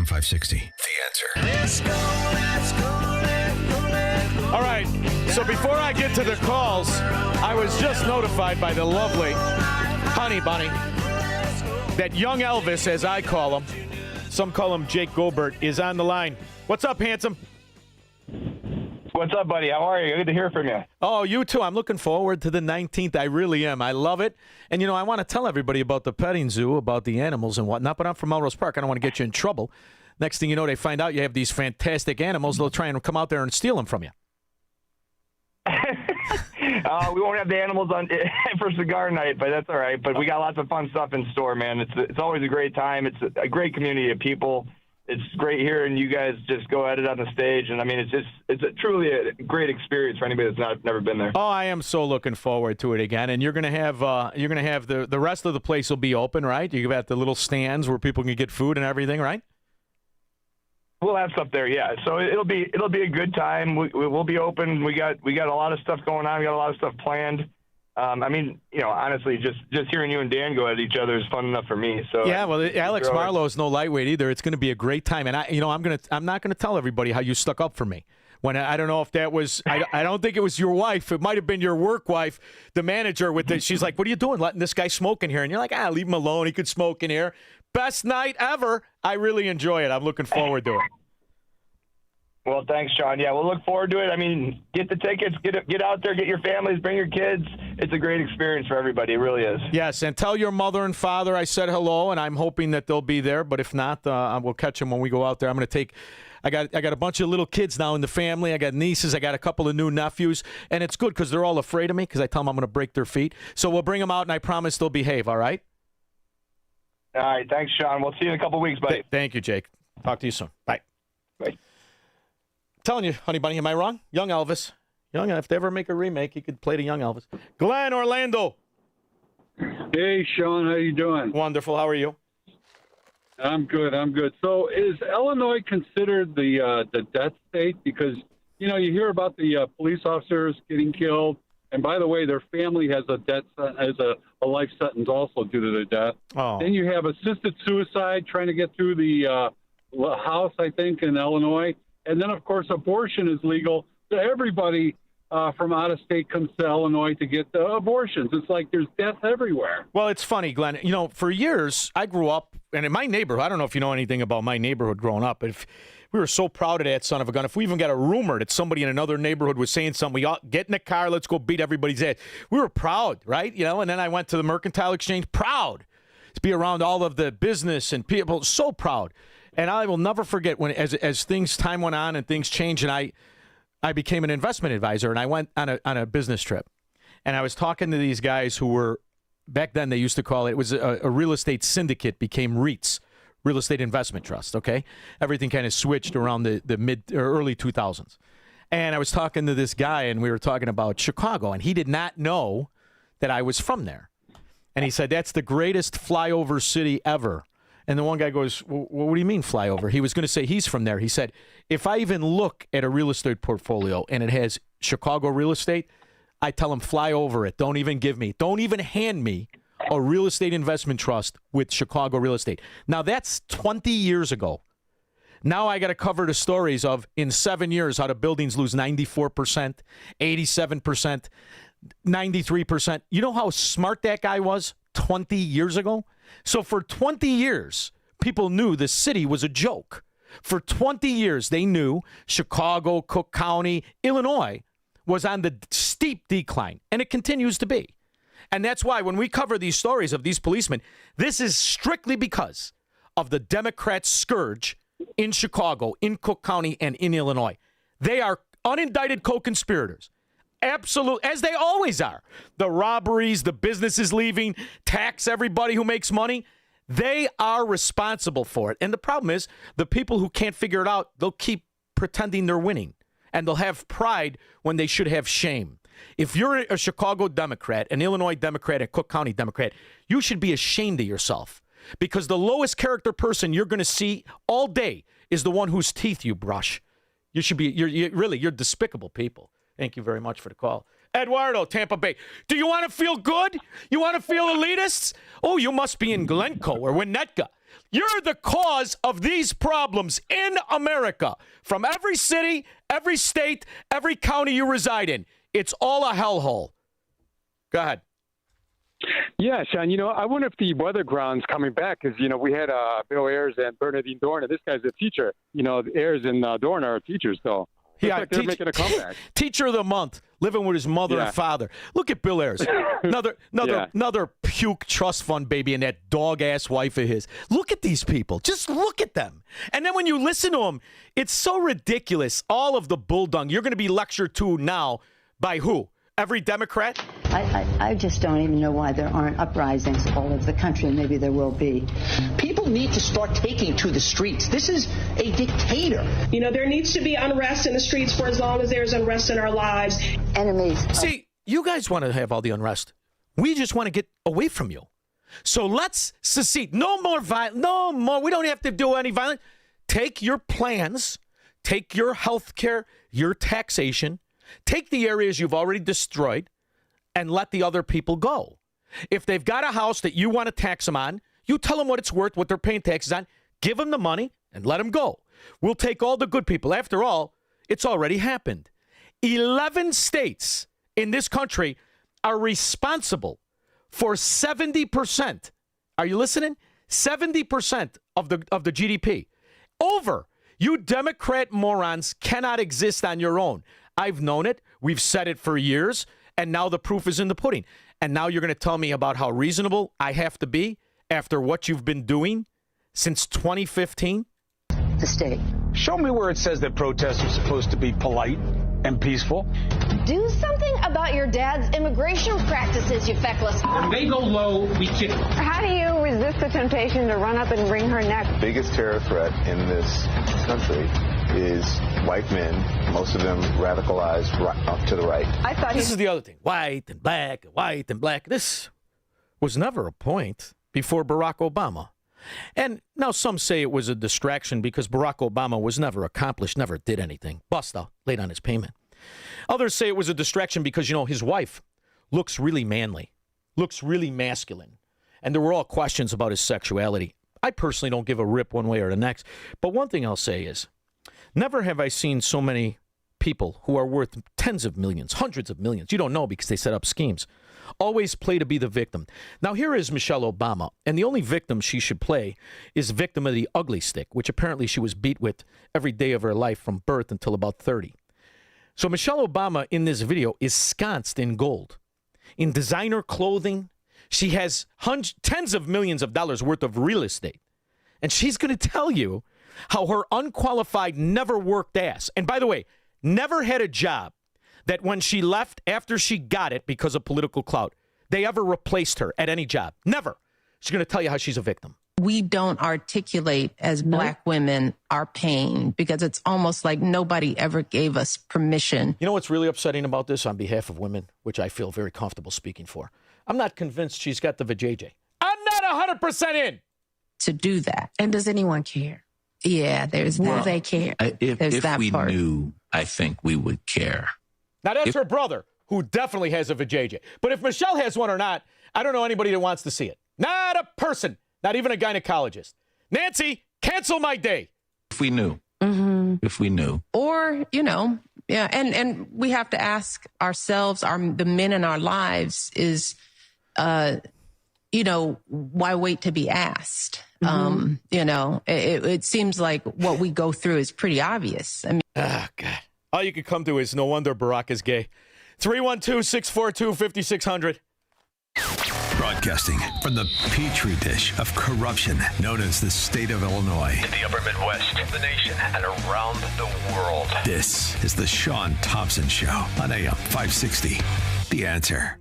AM 560. The Answer. Let's go, let's go, let's go. All right, so before I get to the calls, I was just notified by the lovely Honey Bunny that young Elvis, as I call him, some call him Jake Goebbert, is on the line. What's up, handsome? What's up, buddy? How are you? Good to hear from you. Oh, you too. I'm looking forward to the 19th. I really am. I love it. And, you know, I want to tell everybody about the petting zoo, about the animals and whatnot, but I'm from Melrose Park. I don't want to get you in trouble. Next thing you know, they find out you have these fantastic animals. They'll try and come out there and steal them from you. We won't have the animals on for cigar night, but that's all right. But we got lots of fun stuff in store, man. It's always a great time. It's a great community of people. It's great hearing you guys just go at it on the stage, and I mean, it's truly a great experience for anybody that's never been there. Oh, I am so looking forward to it again. And you're gonna have the rest of the place will be open, right? You got the little stands where people can get food and everything, right? We'll have stuff there, yeah. So it'll be a good time. We'll be open. We got a lot of stuff going on. We got a lot of stuff planned. I mean, you know, honestly, just hearing you and Dan go at each other is fun enough for me. So yeah, well, Alex Marlowe is no lightweight either. It's going to be a great time, and I'm not gonna tell everybody how you stuck up for me. When I don't know if that was, I don't think it was your wife. It might have been your work wife, the manager. She's like, "What are you doing, letting this guy smoke in here?" And you're like, "Leave him alone. He could smoke in here." Best night ever. I really enjoy it. I'm looking forward to it. Well, thanks, Shaun. Yeah, we'll look forward to it. I mean, get the tickets, get out there, get your families, bring your kids. It's a great experience for everybody. It really is. Yes, and tell your mother and father I said hello, and I'm hoping that they'll be there. But if not, we'll catch them when we go out there. I'm going to take. I got a bunch of little kids now in the family. I got nieces. I got a couple of new nephews, and it's good because they're all afraid of me because I tell them I'm going to break their feet. So we'll bring them out, and I promise they'll behave. All right. All right. Thanks, Shaun. We'll see you in a couple weeks, buddy. Thank you, Jake. Talk to you soon. Bye. Bye. Telling you, Honey Bunny, am I wrong? Young Elvis. If they ever make a remake, he could play the young Elvis. Glenn, Orlando. Hey, Shaun, how you doing? Wonderful. How are you? I'm good. So is Illinois considered the death state? Because, you know, you hear about the police officers getting killed. And by the way, their family has a life sentence also due to their death. Oh. Then you have assisted suicide trying to get through the House, I think, in Illinois. And then, of course, abortion is legal. So everybody from out of state comes to Illinois to get abortions. It's like there's death everywhere. Well, it's funny, Glenn. You know, for years, I grew up, and in my neighborhood, I don't know if you know anything about my neighborhood growing up, but if we were so proud of that son of a gun. If we even got a rumor that somebody in another neighborhood was saying something, we all get in the car, let's go beat everybody's ass. We were proud, right? You know, and then I went to the Mercantile Exchange, proud to be around all of the business and people, so proud. And I will never forget when, as time went on and things changed, and I became an investment advisor, and I went on a business trip, and I was talking to these guys who were, back then they used to call it was a real estate syndicate became REITs, real estate investment trust. Okay, everything kind of switched around the mid or early 2000s, and I was talking to this guy, and we were talking about Chicago, and he did not know that I was from there, and he said that's the greatest flyover city ever. And the one guy goes, well, what do you mean flyover? He was going to say he's from there. He said, if I even look at a real estate portfolio and it has Chicago real estate, I tell him fly over it. Don't even hand me a real estate investment trust with Chicago real estate. Now, that's 20 years ago. Now I got to cover the stories of in 7 years how the buildings lose 94%, 87%, 93%. You know how smart that guy was 20 years ago? So for 20 years, people knew the city was a joke. For 20 years, they knew Chicago, Cook County, Illinois was on the steep decline, and it continues to be. And that's why when we cover these stories of these policemen, this is strictly because of the Democrat scourge in Chicago, in Cook County, and in Illinois. They are unindicted co-conspirators. Absolute, as they always are. The robberies, the businesses leaving, tax everybody who makes money. They are responsible for it. And the problem is the people who can't figure it out, they'll keep pretending they're winning. And they'll have pride when they should have shame. If you're a Chicago Democrat, an Illinois Democrat, a Cook County Democrat, you should be ashamed of yourself. Because the lowest character person you're going to see all day is the one whose teeth you brush. You should be, you're despicable people. Thank you very much for the call. Eduardo, Tampa Bay. Do you want to feel good? You want to feel elitists? Oh, you must be in Glencoe or Winnetka. You're the cause of these problems in America. From every city, every state, every county you reside in. It's all a hellhole. Go ahead. Yeah, Shaun, I wonder if the weather ground's coming back because, we had Bill Ayers and Bernadine Dorn, and this guy's a teacher. Ayers and Dorn are teachers, so like they're making a comeback. Teacher of the month, living with his mother and father. Look at Bill Ayers. Another puke trust fund baby and that dog-ass wife of his. Look at these people. Just look at them. And then when you listen to them, it's so ridiculous. All of the bulldung. You're going to be lectured to now by who? Every Democrat? I just don't even know why there aren't uprisings all over the country. Maybe there will be. People need to start taking to the streets. This is a dictator. There needs to be unrest in the streets for as long as there's unrest in our lives. Enemies. See, you guys want to have all the unrest. We just want to get away from you. So let's secede. No more violence. No more. We don't have to do any violence. Take your plans. Take your health care, your taxation. Take the areas you've already destroyed and let the other people go. If they've got a house that you want to tax them on, you tell them what it's worth, what they're paying taxes on, give them the money, and let them go. We'll take all the good people. After all, it's already happened. 11 states in this country are responsible for 70%. Are you listening? 70% of the GDP. You Democrat morons cannot exist on your own. I've known it. We've said it for years. And now the proof is in the pudding. And now you're going to tell me about how reasonable I have to be after what you've been doing since 2015? The state. Show me where it says that protests are supposed to be polite and peaceful. Do something about your dad's immigration practices, you feckless. When they go low, we kick them. How do you resist the temptation to run up and wring her neck? The biggest terror threat in this country is white men, most of them radicalized up to the right. I thought this is the other thing. White and black. This was never a point before Barack Obama. And now some say it was a distraction because Barack Obama was never accomplished, never did anything. Bust out, late on his payment. Others say it was a distraction because, his wife looks really manly, looks really masculine. And there were all questions about his sexuality. I personally don't give a rip one way or the next. But one thing I'll say is, never have I seen so many people who are worth tens of millions, hundreds of millions. You don't know because they set up schemes. Always play to be the victim. Now, here is Michelle Obama, and the only victim she should play is victim of the ugly stick, which apparently she was beat with every day of her life from birth until about 30. So Michelle Obama in this video is sconced in gold, in designer clothing. She has tens of millions of dollars worth of real estate, and she's going to tell you how her unqualified, never worked ass, and by the way, never had a job, that when she left after she got it because of political clout, they ever replaced her at any job. Never. She's going to tell you how she's a victim. We don't articulate as Black women our pain because it's almost like nobody ever gave us permission. You know what's really upsetting about this on behalf of women, which I feel very comfortable speaking for? I'm not convinced she's got the vajayjay. I'm not 100% in. To do that. And does anyone care? Yeah, there's that. Do they care? If we knew, I think we would care. Now, that's her brother, who definitely has a vajayjay. But if Michelle has one or not, I don't know anybody that wants to see it. Not a person. Not even a gynecologist. Nancy, cancel my day. If we knew. Mm-hmm. If we knew. Or, yeah, and we have to ask ourselves, the men in our lives is, why wait to be asked? Mm-hmm. It seems like what we go through is pretty obvious. I mean, oh, God. All you can come to is no wonder Barack is gay. 312-642-5600. Broadcasting from the petri dish of corruption known as the state of Illinois. In the upper Midwest, the nation, and around the world. This is the Shaun Thompson Show on AM 560. The Answer.